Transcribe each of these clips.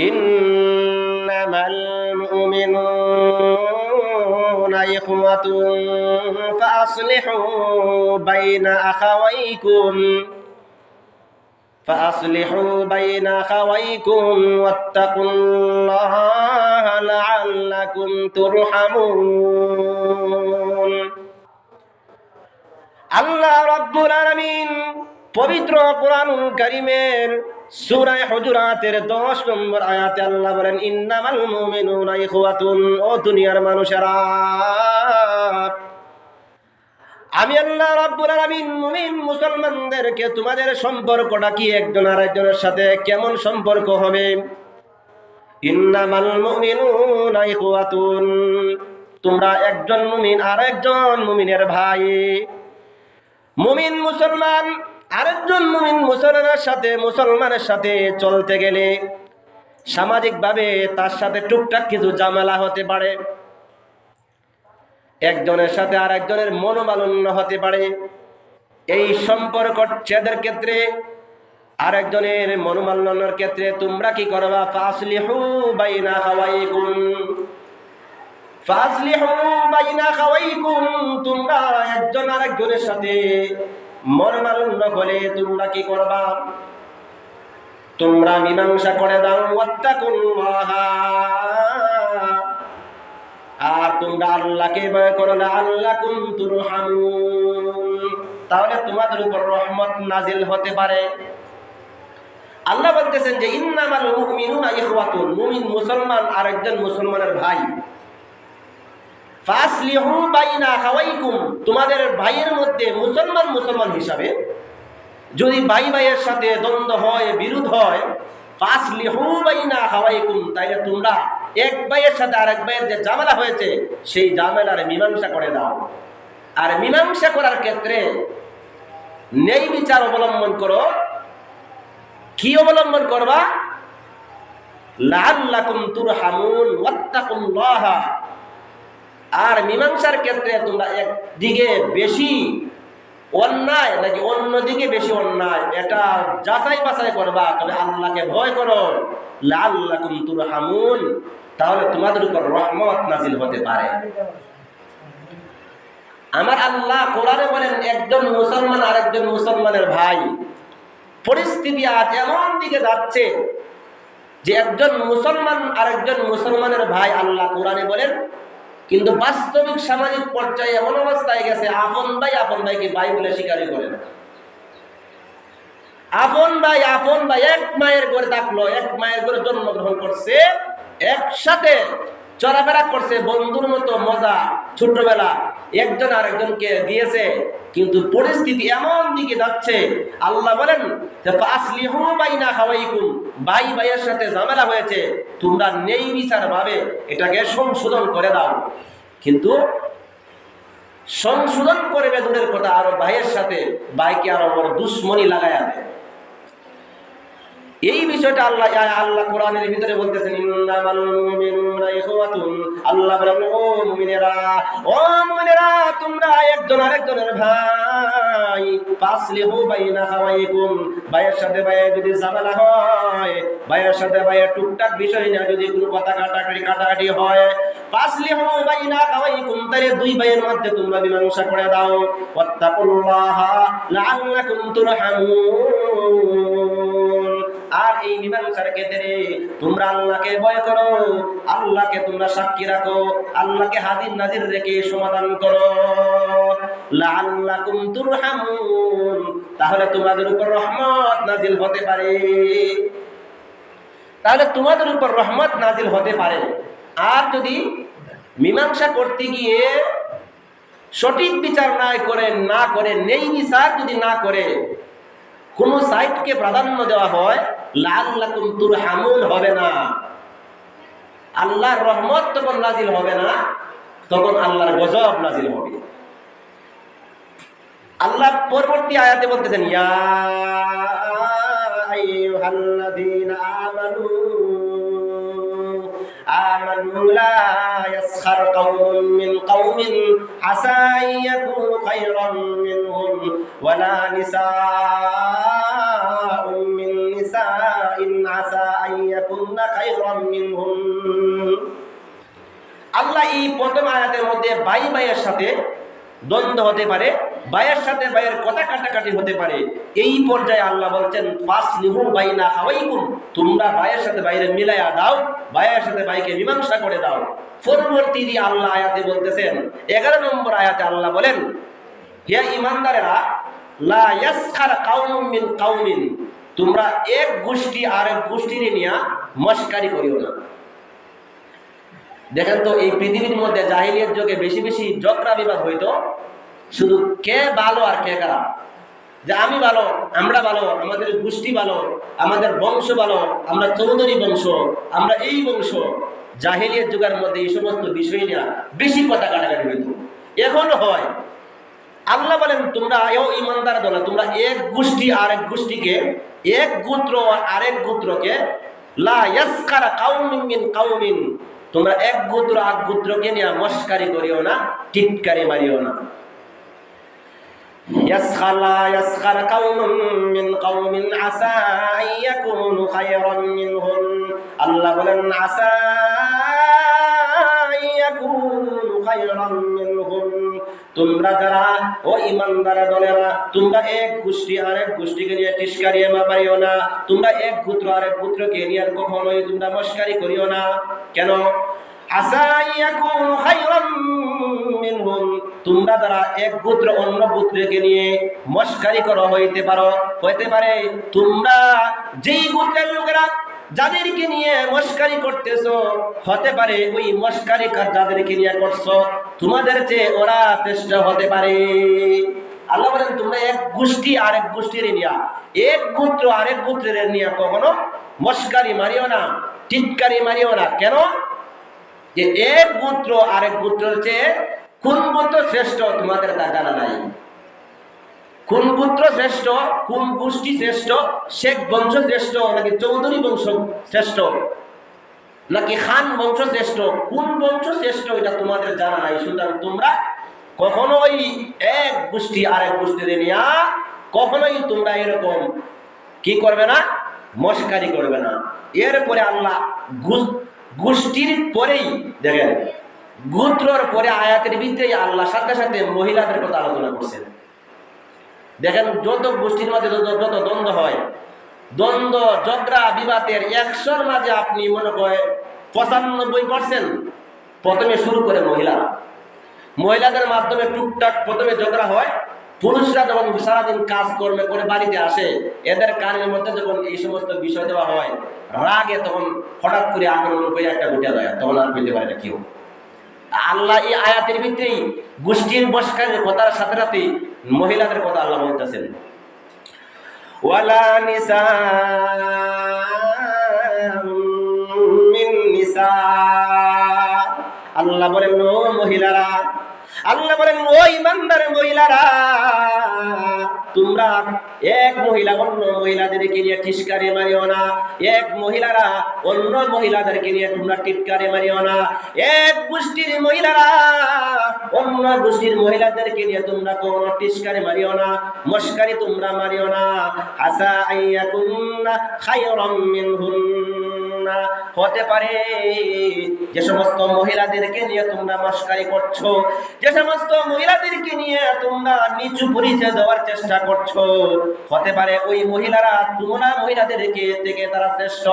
ইন্নামাল মুমিনুনা ইখওয়াতুন ফাআসলিহু বাইনা আখাওয়াইকুম ওয়াত্তাকুল্লাহা লাআল্লাকুম তুরহামুন। আল্লাহ রাব্বুল আলামিন পবিত্র কোরআনুল কারীমের সূরা হুজুরাতের 10 নম্বর আয়াতে আল্লাহ বলেন, ইন্নামাল মুমিনুনা ইখওয়াতুন, ও দুনিয়ার মানুষেরা, আমি আল্লাহ রাব্বুল আলামিন মুমিন মুসলমানদেরকে তোমাদের সম্পর্কটা কি একজন আরেকজনের সাথে কেমন সম্পর্ক হবে? ইন্নামাল মুমিনুনা ইখওয়াতুন, তোমরা একজন মুমিন আরেকজন মুমিনের ভাই। মুমিন মুসলমান আরেকজন মুমিন মুসলমানের সাথে চলতে গেলে সামাজিকভাবে তার সাথে টুকটাক কিছু ঝামেলা হতে পারে, একজনের সাথে আরেকজনের মনোমালিন্য হতে পারে। এই সম্পর্ক ছেদের ক্ষেত্রে, আরেকজনের মনোমালিন্যের ক্ষেত্রে তোমরা কি করবা? ফাসলিহু বাইনা খাওয়াইকুম, তোমরা একজন আরেকজনের সাথে মনোমালিন্য হলে তোমরা কি করবা? তোমরা মীমাংসা করে দাও। ওয়াত্তাকুল্লাহা, আর তোমরা আল্লাহকে ভয় করো, লাআল্লাকুম তুরহামুন, তাহলে তোমাদের উপর রহমত নাজিল হতে পারে। আল্লাহ বলতেছেন যে ইন্নামাল মুমিনুনা ইখওয়াতুন, মুমিন মুসলমান আরেকজন মুসলমানের ভাই। ফাসলিহু বাইনা আখাওয়াইকুম, তোমাদের ভাইয়ের মধ্যে মুসলমান হিসাবে যদি ভাই ভাইয়ের সাথে দ্বন্দ্ব হয়, বিরোধ হয়, ফাসলিহু বাইনা আখাওয়াইকুম, তাইলে তোমরা এক ভাইয়ের সাথে আরেক ভাইয়ের যে ঝামেলা হয়েছে সেই ঝামেলার মীমাংসা করে দাও। আর মীমাংসা করার ক্ষেত্রে ন্যায় বিচার অবলম্বন করো। কি অবলম্বন করবা? লাআল্লাকুম তুরহামুন ওয়াত্তাকুল্লাহা, আর মীমাংসার ক্ষেত্রে তোমরা একদিকে বেশি অন্যায় নাকি অন্যদিকে বেশি অন্যায়, এটা যাচাই বাছাই করবা। তবে আল্লাহকে ভয় করো, লাআল্লাকুম তুরহামুন, তাহলে তোমাদের উপর রহমত নাজিল হতে পারে। আমার আল্লাহ কোরআনে বলেন একজন মুসলমান আরেকজন মুসলমানের ভাই। পরিস্থিতি আজ এমন দিকে যাচ্ছে যে একজন মুসলমান আরেকজন মুসলমানের ভাই, আল্লাহ কোরআনে বলেন, কিন্তু বাস্তবিক সামাজিক পর্যায়ে এমন অবস্থায় গেছে আপন ভাইকে ভাই বলে স্বীকারই করে না। আপন ভাই এক মায়ের ঘরে থাকলো, এক মায়ের ঘরে জন্মগ্রহণ করছে, একসাথে চলাফেরা করছে, বন্ধুর মতো মজা ছোটবেলা একজন আরেকজনকে দিয়েছে। কিন্তু পরিস্থিতি এমন দিকে যাচ্ছে, আল্লাহ বলেন ফাসলিহু বাইনা আখাওয়াইকুম, ভাই ভাইয়ের সাথে ঝামেলা হয়েছে, তোমরা ন্যায় বিচার ভাবে এটাকে সংশোধন করে দাও। কিন্তু সংশোধন করবে দূরের কথা, আরো ভাইয়ের সাথে ভাইকে আরো বড় দুশ্মনী লাগায়া দেয়। এই বিষয়টা আল্লাহ কোরআনের ভিতরে বলতেছেন, ইন্নামাল মুমিনুনা ইখওয়াতুন, আল্লাহ বলেন ও মুমিনেরা, তোমরা একজন আরেকজনের ভাই। ফাসলিহু বাইনা আখাওয়াইকুম, ভাইয়ের সাথে ভাইয়ের যদি ঝামেলা হয়, ভাইয়ের সাথে ভাইয়ের টুকটাক বিষয় নিয়ে যদি কোনো কথা কাটাকাটি হয়, ফাসলিহু বাইনা আখাওয়াইকুম, তাহলে দুই ভাইয়ের মধ্যে তোমরা মীমাংসা করে দাও। ওয়াত্তাকুল্লাহা লাআল্লাকুম তুরহামুন, আর এই মীমাংসার ক্ষেত্রে তোমরা আল্লাহকে ভয় করো, আল্লাহকে তোমরা সাক্ষী রাখো, আল্লাহকে হাজির নাজির রেখে সমাধান করো। লাআল্লাকুম তুরহামুন, তাহলে তোমাদের উপর রহমত নাজিল হতে পারে। আর যদি মীমাংসা করতে গিয়ে সঠিক বিচার না করে ন্যায় বিচার যদি না করে কোন সাইডকে প্রাধান্য দেওয়া হয়, লাআল্লাকুম তুরহামুন হবে না, আল্লাহর রহমত তখন নাজিল হবে না, তখন আল্লাহর গজব নাজিল হবে। আল্লাহ পরবর্তী আয়াতে বলতেছেন, ইয়া আইয়ুহাল্লাযীনা আমানু লা ইয়াসখার কওমুন মিন কওমিন আসা আইয়াকুনু খায়রান মিনহুম ওয়ালা নিসাউম মিন নিসাইন আসা কুন্না খায়রাম মিনহুম। আল্লাহ এই প্রথম আয়াতের মধ্যে ভাইয়ের সাথে দ্বন্দ্ব হতে পারে, ভাইয়ের সাথে ভাইয়ের কথা কাটাকাটি হতে পারে। এই পর্যায়ে আল্লাহ বলছেন ফাসলিহু বাইনা আখাওয়াইকুম, তোমরা ভাইয়ের সাথে ভাইয়ের মিলাইয়া দাও, ভাইয়ের সাথে ভাইকে মীমাংসা করে দাও। পরবর্তী আল্লাহ আয়াতে বলতেছেন 11 নম্বর আয়াতে আল্লাহ বলেন, হে ঈমানদারেরা, লা ইয়াসখার কাউমুম মিন কাউমিন, তোমরা এক গোষ্ঠী আরেক গোষ্ঠীর নিয়ে মশকারি করিও না। দেখেন তো, এই পৃথিবীর মধ্যে জাহিলিয়াত যুগে বেশি বেশি ঝগড়া বিবাদ হইতো শুধু কে ভালো আর কে খারাপ, যে আমি ভালো, আমরা ভালো, আমাদের গোষ্ঠী ভালো, আমাদের বংশ ভালো, আমরা চৌধুরী বংশ, আমরা এই বংশ। জাহিলিয়াত যুগের মধ্যে এই সমস্ত বিষয় নিয়ে বেশি কথা কাটাকাটি হইতো, এখনো হয়। আল্লাহ বলেন তোমরা ঈমানদার দল, তোমরা এক গোষ্ঠী আরেক গোষ্ঠীকে, এক গোত্র আরেক গোত্রকে, লা ইয়াসখারা কাউমিন মিন কাউমিন, তোমরা এক গোত্র আরেক গোত্রকে নিয়ে মশকারি করিও না, টিটকারি মারিও না। ইয়াসখার কাউমুম মিন কাউমিন আসা আইয়াকুনু খায়রাম মিনহুম, আল্লাহ বলেন আসা আইয়াকুনু খায়রাম মিনহুম, তোমরা যারা ও ঈমানদার দলেরা, তোমরা এক গোষ্ঠী আরেক গোষ্ঠীকে নিয়ে টিটকারি মারিও না, তোমরা এক গোত্র আরেক গোত্রকে নিয়ে কখনোই তোমরা মশকারি করিও না। কেন? আসা ইয়াকুনু খায়রাম মিনহুম, তোমরা যারা এক গোত্র অন্য গোত্রকে নিয়ে মশকারি করো হইতে পারে তোমরা যেই গোত্রের লোকেরা যাদেরকে নিয়ে মশকারি করতেছো, হতে পারে ওই মশকারি যাদেরকে নিয়ে করছো তোমাদের চেয়ে ওরা শ্রেষ্ঠ হতে পারে। আল্লাহ বলেন তোমরা এক গোষ্ঠী আরেক গোষ্ঠীর নিয়ে, এক গোত্র আরেক গোত্রের নিয়ে কখনো মশকারি মারিও না, টিটকারি মারিও না। কেন? যে এক গোত্র আরেক গোত্রের চেয়ে কোন গোত্র শ্রেষ্ঠ তোমাদের তা জানা নাই। কোন গোত্র শ্রেষ্ঠ, কোন গোষ্ঠী শ্রেষ্ঠ, শেখ বংশ শ্রেষ্ঠ নাকি চৌধুরী বংশ শ্রেষ্ঠ নাকি খান বংশ শ্রেষ্ঠ, কোন বংশ শ্রেষ্ঠ এটা তোমাদের জানা নাই। সুতরাং তোমরা কখনোই এক গোষ্ঠী আরেক গোষ্ঠীর নিয়ে কখনোই তোমরা এরকম কি করবে না, মশকারি করবে না। এরপরে আল্লাহ গোষ্ঠীর পরেই দেখেন, গোত্রর পরে আয়াতের ভিতরেই আল্লাহ সাথে সাথে মহিলাদের কথা আলোচনা করছেন। দেখেন যত গোষ্ঠীর মাঝে যত দ্বন্দ্ব হয়, দ্বন্দ্ব ঝগড়া বিবাদের 100-র মাঝে আপনি মনে করেন 95% প্রথমে শুরু করে মহিলাদের মাধ্যমে টুকটাক প্রথমে ঝগড়া হয়। পুরুষরা যখন সারাদিন কাজ কর্মে করে বাড়িতে আসে, এদের কানের মধ্যে যখন এই সমস্ত বিষয় দেওয়া হয়, রাগে তখন হঠাৎ করে আক্রমণ করে একটা ঘটে যায়, তখন আর পেতে পারে না কেউ। আল্লাহ এই আয়াতের ভিতরেই গোষ্ঠীর বশকারের কথার সাথে সাথে মহিলাদের কথা আল্লাহ বলতেছেন, ওয়ালা নিসা মিন নিসা, আল্লাহ বলেন ও মহিলারা, আল্লাহ বলেন ও ঈমানদার মহিলারা, তোমরা এক মহিলা অন্য মহিলাদেরকে নিয়ে টিটকারি মারিও না, এক মহিলারা অন্য মহিলাদেরকে নিয়ে তোমরা টিটকারি মারিও না, এক গোষ্ঠীর মহিলারা অন্য গোষ্ঠীর মহিলাদেরকে নিয়ে তোমরা কোনো টিটকারি মারিও না, মশকারি তোমরা মারিও না। আসা আইয়াকুন্না খায়রাম মিনহুন্না, হতে পারে যে সমস্ত মহিলাদেরকে নিয়ে তোমরা মশকারি করছো, যে সমস্ত মহিলাদেরকে নিয়ে তোমরা নিচু পরিচয় দেওয়ার চেষ্টা করছো, হতে পারে ওই মহিলারা তোমরা মহিলাদেরকে থেকে তারা শ্রেষ্ঠ।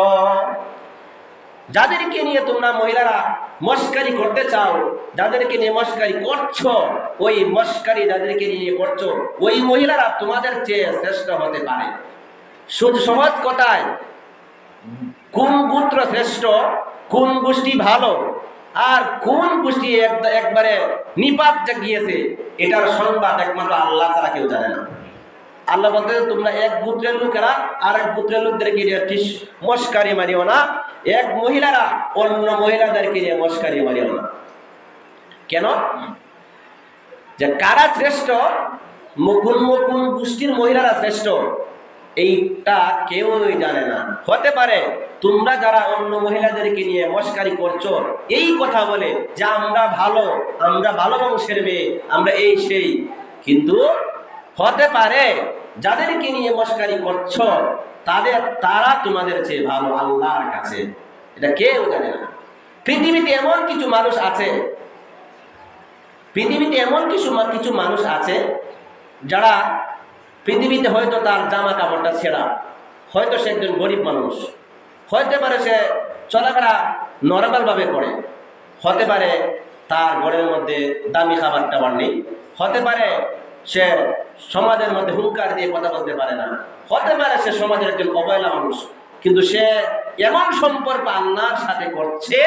যাদেরকে নিয়ে তোমরা মহিলারা মশকারি করতে চাও, যাদেরকে নিয়ে মশকারি করছো, ওই মশকারি যাদেরকে নিয়ে করছো ওই মহিলারা তোমাদের চেয়ে শ্রেষ্ঠ হতে পারে। শুধু সহজ কথায় কোন গোত্র শ্রেষ্ঠ, কোন গোষ্ঠী ভালো আর কোন গোষ্ঠী একবারে নিপাত গিয়েছে, এটার সংবাদ একমাত্র আল্লাহ ছাড়া কেউ জানে না। আল্লাহ বলতে তোমরা এক গোত্রের লোকেরা আর এক গোত্রের লোকদেরকে নিয়ে মশকারি মারিও না, এক মহিলারা অন্য মহিলাদেরকে নিয়ে মশকারি মারিও না। কেন? যে কারা শ্রেষ্ঠ, কোন গোষ্ঠীর মহিলারা শ্রেষ্ঠ, এইটা কেউই জানে না। হতে পারে তোমরা যারা অন্য মহিলাদেরকে নিয়ে মশকারি করছো এই কথা বলে যে আমরা ভালো বংশের মেয়ে, আমরা এই সেই, কিন্তু হতে পারে যাদেরকে নিয়ে মশকারি করছো তারা তোমাদের চেয়ে ভালো আল্লাহর কাছে। এটা কেউ জানে না। পৃথিবীতে এমন কিছু মানুষ আছে, যারা পৃথিবীতে হয়তো তার জামা কাপড়টা ছেঁড়া, হয়তো সে একজন গরিব মানুষ, হতে পারে সে চলাফেরা নর্মাল ভাবে করে, হতে পারে তার ঘরের মধ্যে দামি খাবার টাবার নেই, হতে পারে সে সমাজের মধ্যে হুঙ্কার দিয়ে কথা বলতে পারে না, হতে পারে সে সমাজের একজন অবহেলা মানুষ, কিন্তু সে এমন সম্পর্ক আল্লাহর সাথে করছে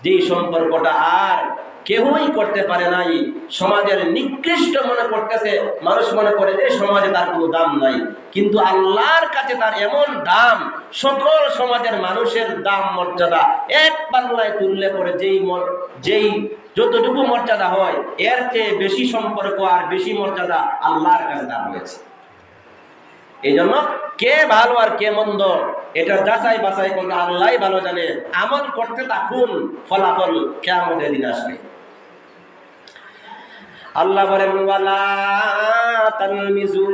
যেই সম্পর্কটা আর কেউই করতে পারে নাই। সমাজের নিকৃষ্ট মনে করতেছে, মানুষ মনে করে যে সমাজে তার কোনো দাম নাই, কিন্তু আল্লাহর কাছে তার এমন দাম, সকল সমাজের মানুষের দাম মর্যাদা এক পাল্লায় তুললে পরে যেই যতটুকু মর্যাদা হয় এর চেয়ে বেশি সম্পর্ক আর বেশি মর্যাদা আল্লাহর কাছে দাম হয়েছে। এই জন্য কে ভালো আর কে মন্দ এটা যাচাই বাছাই করলে আল্লাহই ভালো জানে। আমল করতে থাকুন, ফলাফল কিয়ামতের দিন আসবে। আল্লাহ বলেন ওয়ালা তালমিজু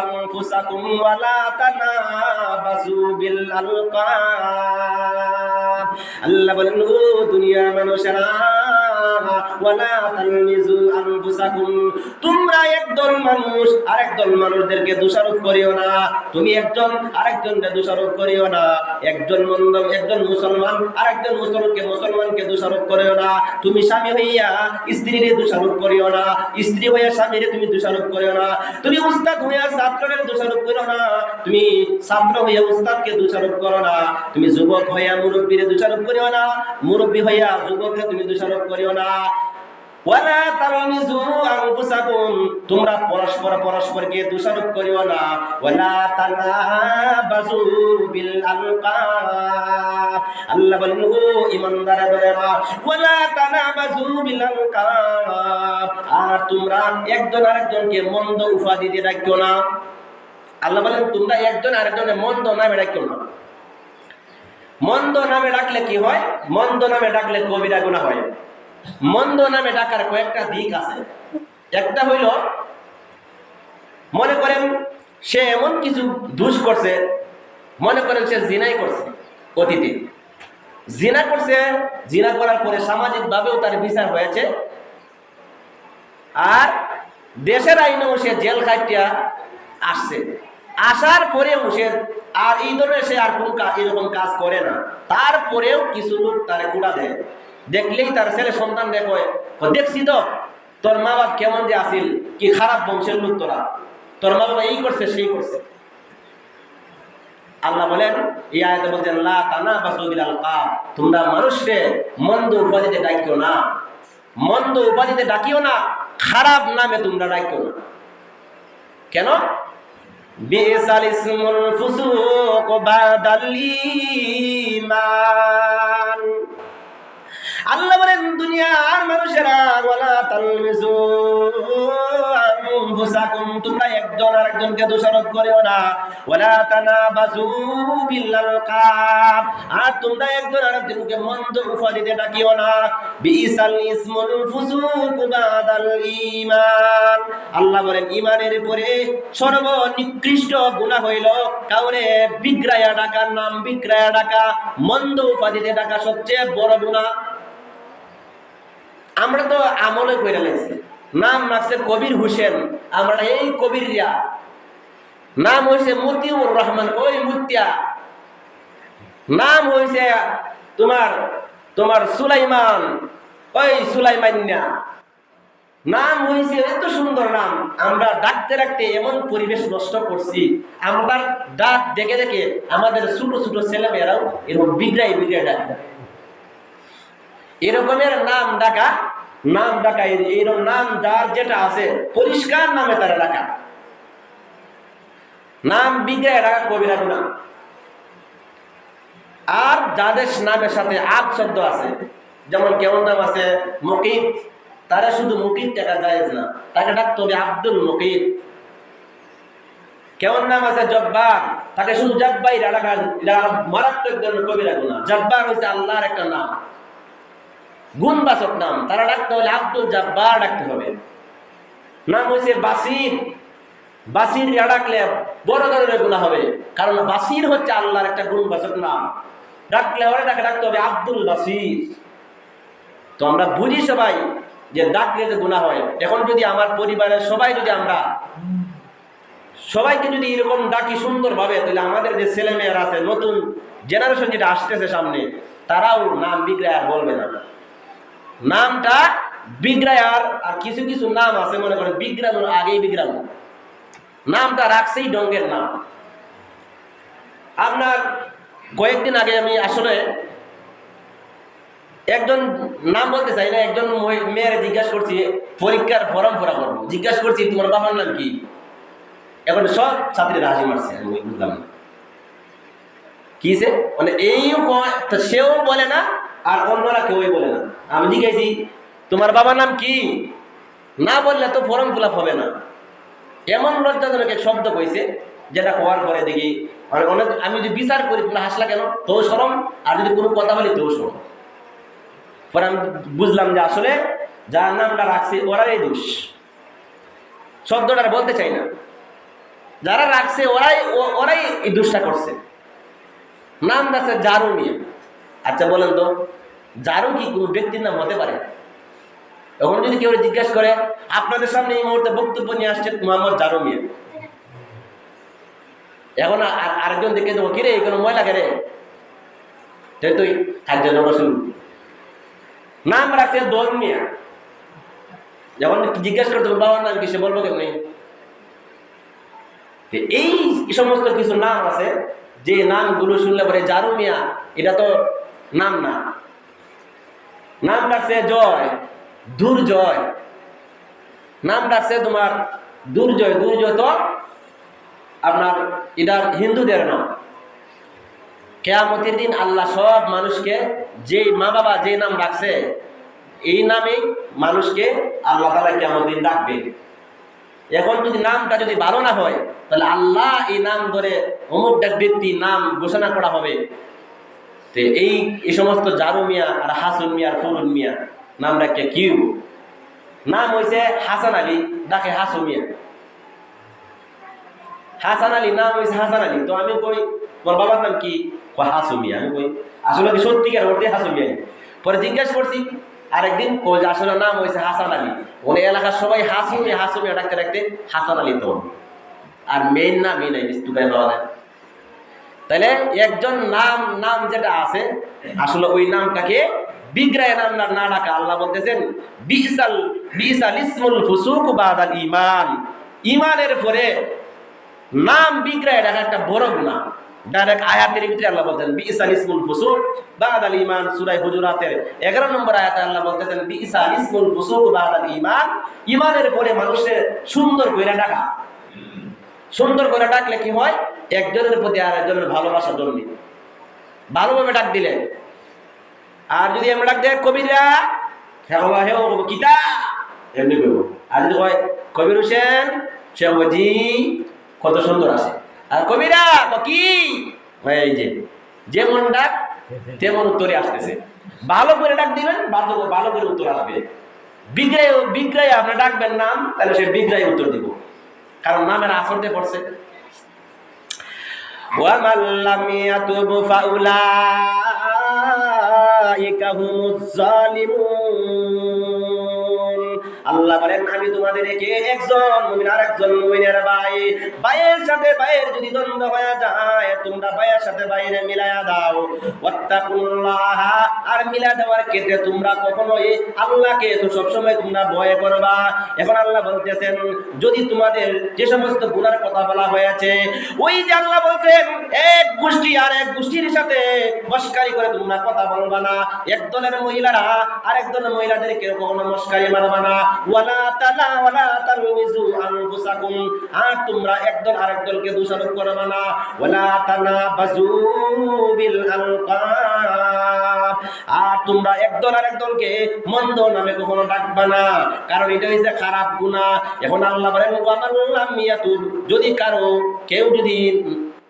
আনফুসাকুম ওয়ালা তানাবাজু বিল আলকাব। আল্লাহ বলেন ও দুনিয়ার মানুষেরা, ওয়ালা তালমিজু আনফুসাকুম, তোমরা একদল মানুষ আরেকদল মানুষদেরকে দোষারোপ করিও না। তুমি একজন আরেকজনকে দোষারোপ করিও না। একজন মুসলমান আরেকজন মুসলমানকে দোষারোপ করিও না। তুমি স্বামী হইয়া স্ত্রীরে দোষারোপ করিও না, স্ত্রী হইয়া স্বামীরে তুমি দোষারোপ করিও না। তুমি উস্তাদ হইয়া ছাত্রকে দোষারোপ করো না, তুমি ছাত্র হইয়া উস্তাদকে দোষারোপ করো না। তুমি যুবক হইয়া মুরব্বীরে দোষারোপ করিও না, মুরব্বী হইয়া যুবককে তুমি দোষারোপ করিও না। ওয়ালা তালমিজু আনফুসাকুম, তোমরা পরস্পরকে দোষারোপ করিও না। ওয়ালা তানাবাজু বিল আলকাব, আল্লাহ বলেন ও ঈমানদারেরা, ওয়ালা তানাবাজু বিল আলকাব, আর তোমরা একজন আরেকজনকে মন্দ উপাধি দিয়ে ডাকিও না। আল্লাহ বলেন তোমরা একজন আরেকজনের মন্দ নামে ডাকিও না। মন্দ নামে ডাকলে কি হয়? মন্দ নামে ডাকলে কবিরা গুনাহ হয়। মন্দ নামে ডাকার কয়েকটা দিক আছে। একটা হইল, মনে করেন সে এমন কিছু দোষ করছে, মনে করেন সে জিনাই করছে, অতীতে জিনা করছে, জিনা করার পরে সামাজিক ভাবেও তার বিচার হয়েছে, আর দেশের আইনেও সে জেল খাটিয়া আসছে। আসার পরেও সে আর এই ধরনের সে আর কোন এরকম কাজ করে না। তারপরেও কিছু লোক তারে কুড়া দেয়, দেখলেই তার ছেলে সন্তান দেখো, দেখছি তো তোর মা বাবা কেমন যে আসিল, কি খারাপ বংশের লোক তোরা, তোর মা বাবা এই করছে সেই করছে। আল্লাহ বলেন এই আয়াতে বলছেন লা তানাবাজু বিল আলকাব, তোমরা মানুষকে মন্দ উপাধিতে ডাকিও না, মন্দ উপাধিতে ডাকিও না, খারাপ নামে তোমরা ডাকিও না। কেন? বিসাল ইসমুল ফুসুক বাদাল ঈমান। আল্লাহ বলেন দুনিয়ার মানুষেরা, ওয়ালা তালমিজু আনফুসাকুম, তোমরা একজন আরেকজনকে দোষারোপ করিও না। ওয়ালা তানাবাজু বিল আলকাব, আর তোমরা একজন আরেকজনকে মন্দ উপাধিতে ডাকিও না। বিসাল ইসমুল ফুসুক বাদাল ঈমান। আল্লাহ বলেন ঈমানের পরে সর্বনিকৃষ্ট গুনাহ হইল কাউরে বিগ্রায়া ডাকা, নাম বিগ্রায়া ডাকা, মন্দ উপাধিতে ডাকা সবচেয়ে বড় গুনাহ। আমরা তো আমলে করে লাইছি, নাম রাখছে কবির হোসেন, আমরা এই কবিরিয়া, নাম হয়েছে মতিউর রহমান, ওই মুতিয়া, নাম হয়েছে তোমার সুলাইমান, ওই সুলাইমান্যা, নাম হয়েছে এত সুন্দর নাম। আমরা ডাকতে ডাকতে এমন পরিবেশ নষ্ট করছি, আমরা ডাক দেখে দেখে আমাদের ছোট ছোট ছেলেমেয়েরাও এরকম বিগ্রাই ডাকে। এরকমের নাম ডাকা এইরকম নাম যার যেটা আছে পরিষ্কার নামে তারা ডাকা, নাম বিগ্রায় ডাকা কবিরা গুনাহ। আর যাদের নামের সাথে আদ শব্দ আছে, যেমন কেমন নাম আছে মুকিত, তারা শুধু মুকিত টাকা জায়েজ না, তাকে ডাকতে হবে আব্দুল মুকিত। কেমন নাম আছে জব্বার, তাকে শুধু জব্বাই ডাকা, মারাত্মক কবিরা গুনাহ। জব্বার হচ্ছে আল্লাহর একটা নাম, গুণবাচক নাম, তারা ডাকতে হলে আব্দুল জব্বার ডাকতে হবে। নাম হয়েছে বাসির, বাসির ডাকলে বড় ধরনের গুনাহ হবে, কারণ বাসির হচ্ছে আল্লাহর একটা গুণবাচক নাম। ডাকলে ওরা ডাকতে হবে আব্দুল বাসির। তো আমরা বুঝি সবাই যে ডাকলে যে গুনাহ হয়। এখন যদি আমার পরিবারের সবাই যদি আমরা সবাইকে যদি এরকম ডাকি সুন্দরভাবে, তাহলে আমাদের যে ছেলে মেয়েরা আছে, নতুন জেনারেশন যেটা আসতেছে সামনে, তারাও নাম বিগড়ায় আর বলবে না। নামটা বিগড়ায় আর কিছু কিছু নাম আছে মনে করেন বিগড়ানোর আগেই বিগড়ানো, নামটা রাখছেই ডঙ্গের নাম। আপনার কয়েকদিন আগে আমি আসলে একজন, নাম বলতে চাই না, একজন মেয়ের জিজ্ঞাসা করছি পরীক্ষার ফর্ম ভরা করবো, জিজ্ঞাসা করছি তোমার বাবার নাম কি? এখন সব ছাত্রীরা হাসি মারছে, আমি বুঝলাম না কিসে, মানে সেও বলে না আর অন্যরা কেউই বলে না। আমি জিজ্ঞাসি তোমার বাবার নাম কি, না বললে তো ফর্ম ফিল আপ হবে না। এমন লজ্জাজনক এক শব্দ কইছে, যেটা হওয়ার পরে দেখি অনেক, আমি যদি বিচার করি তোমরা হাসলা কেন, তো শরম, আর যদি কোনো কথা বলি তো শরম। পরে আমি বুঝলাম যে আসলে যার নামটা রাখছে ওরাই দোষ, শব্দটা বলতে চাই না, যারা রাখছে ওরাই এই দোষটা করছে। নাম রাখছে জারু মিয়া। আচ্ছা বলেন তো, জারু কি কোনো ব্যক্তির নাম হতে পারে? এখন যদি কেউ জিজ্ঞেস করে আপনাদের সামনে এই মুহূর্তে বক্তব্য নিয়ে আসছে মোহাম্মদ জারু মিয়া, এখন আরেকজন দেখে দেবো কিরে কোনো ময়লা কেরে, তুই খাদ্য রসুল নাম রাখছে দোল মিয়া। যখন জিজ্ঞেস করতে বাবার নাম কি, সে বলবো কেমনি? এই সমস্ত কিছু নাম আছে যে নামগুলো শুনলে পরে জারু মিয়া, এটা তো নাম না। নাম রাখছে জয়, দুর্জয়, নাম রাখছে তোমার দুর্জয়। দুর্জয় তো আপনার এটা হিন্দুদের নাম। কিয়ামতের দিন আল্লাহ সব মানুষকে, যে মা বাবা যে নাম রাখছে এই নামেই মানুষকে আল্লাহ তাআলা কিয়ামতের দিন ডাকবে। এখন যদি নামটা যদি ভালো না হয়, তাহলে আল্লাহ এই নাম ধরে অমুক ব্যক্তির নাম ঘোষণা করা হবে। তো এই সমস্ত জারু মিয়া আর হাসুন মিয়া আর ফুরুন মিয়া নাম রাখে কি নাম হয়েছে হাসান আলী, ডাকে হাসু মিয়া। হাসান আলী নাম হয়েছে হাসান আলী, তো আমি কই তোর বাবার নাম কি? হাসু মিয়া। আমি কই আসলে কি সত্যিকার ওটাই হাসু মিয়া? পরে জিজ্ঞাসা করছি আরেকদিন, আসলে নাম হয়েছে হাসান আলী। ওই এলাকার সবাই হাসু মিয়া হাসু মিয়া ডাকতে ডাকতে হাসান আলী তো, আর মেইন নামই নাই বিস্তুকায় পাওয়া যায়। তাহলে একজন নাম যেটা আছে আসলে ওই নামটাকে বিগড়ায় নাম না ডাকা। আল্লাহ বলতেছেন বিসাল ইসমুল ফুসুক বাদাল ঈমান, ঈমানের পরে নাম বিগড়ায় ডাকা একটা বড় গুনাহ। ডাইরেক্ট আয়াতের ভিতরে আল্লাহ বলতেন বিসাল ইসমুল ফুসুক বাদাল ঈমান, সূরা হুজুরাতের 11 নম্বর আয়াতে আল্লাহ বলতেছেন বিসাল ইসমুল ফুসুক বাদাল ঈমান, ঈমানের পরে মানুষের সুন্দর করে ডাকা। সুন্দর করে ডাকলে কি হয়? একজনের প্রতি আর একজনের ভালোবাসা জন্মে, ভালোভাবে ডাক দিলে। আর যদি আমরা ডাক দেয় কবিরা, হে কিতা এমনি করবো। আর যদি হয় কবির হোসেন, সে জি কত সুন্দর আছে। আর কবিরা কি, এই যে যেমন ডাক তেমন উত্তরে আসতেছে। ভালো করে ডাক দিবেন, ভালো করে উত্তর আসবে। বিগ্রায় আপনি ডাকবেন নাম, তাহলে সে বিগ্রায় উত্তর দিব, কারণ নামের আসরতে পড়ছে। ওয়ামান লাম ইয়াতুব ফাউলাইকা হুমুজ জালিমুন। আল্লাহ বলেন আমি তোমাদেরকে একজন মুমিন আর একজন মুমিনের ভাইয়ের সাথে ভাইয়ের যদি দ্বন্দ্ব হয়ে যায়, তোমরা ভাইয়ের সাথে ভাইয়ের মিলায়া দাও। ওয়াত্তাকুল্লাহ, আর মিলা দেওয়ার ক্ষেত্রে তোমরা কখনোই আল্লাহকে তো সবসময় তোমরা ভয় করবা। এখন আল্লাহ বলতেছেন যদি তোমাদের যে সমস্ত গুনার কথা বলা হয়েছে, ওই যে আল্লাহ বলছেন এক গোষ্ঠী আর এক গোষ্ঠীর সাথে মস্কারি করে তোমরা কথা বলবা না। একদলের মহিলারা আরেক দলের মহিলাদেরকে কখনো মস্কারি মারবা না। ওয়ালা তালমিজু আনফুসাকুম, আর তোমরা একদল আরেক দলকে দোষারোপ করবা না। ওয়ালা তানাবাজু বিল আলকাব, আর তোমরা একদল আরেক দলকে মন্দ নামে কখনো ডাকবা না, কারণ এটা হচ্ছে খারাপ গুনাহ। এখন আল্লাহ বলেন ওয়ামান লাম ইয়াতুব, যদি কেউ যদি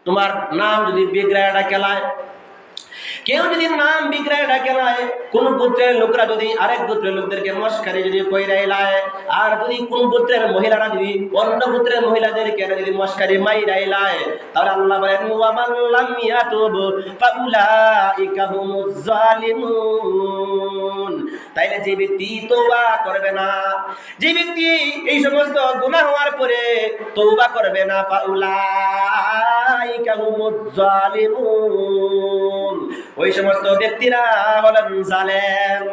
তোমার নাম যদি বিগড়ায় ডাকে, কেউ যদি নাম বিগ্রহে ডাকে লায়, কোন গোত্রের লোকরা যদি আরেক গোত্রের লোকদেরকে মস্কারি যদি কইরাই লায়, আর যদি কোন গোত্রের মহিলারা যদি অন্য গোত্রের মহিলাদেরকে যদি মস্কারি মাইরাই লায়, তাহলে আল্লাহ বলেন ওয়া মান লাম ইয়াতুব ফাউলাইকা হুমুজ জালিমুন। তাইলে যে ব্যক্তি তওবা করবে না, যে ব্যক্তি এই সমস্ত গুনাহ হওয়ার পরে তওবা করবে না, ফাউলাইকা হুমুজ জালিমুন, ওই সমস্ত ব্যক্তিরা হলেন জালেম।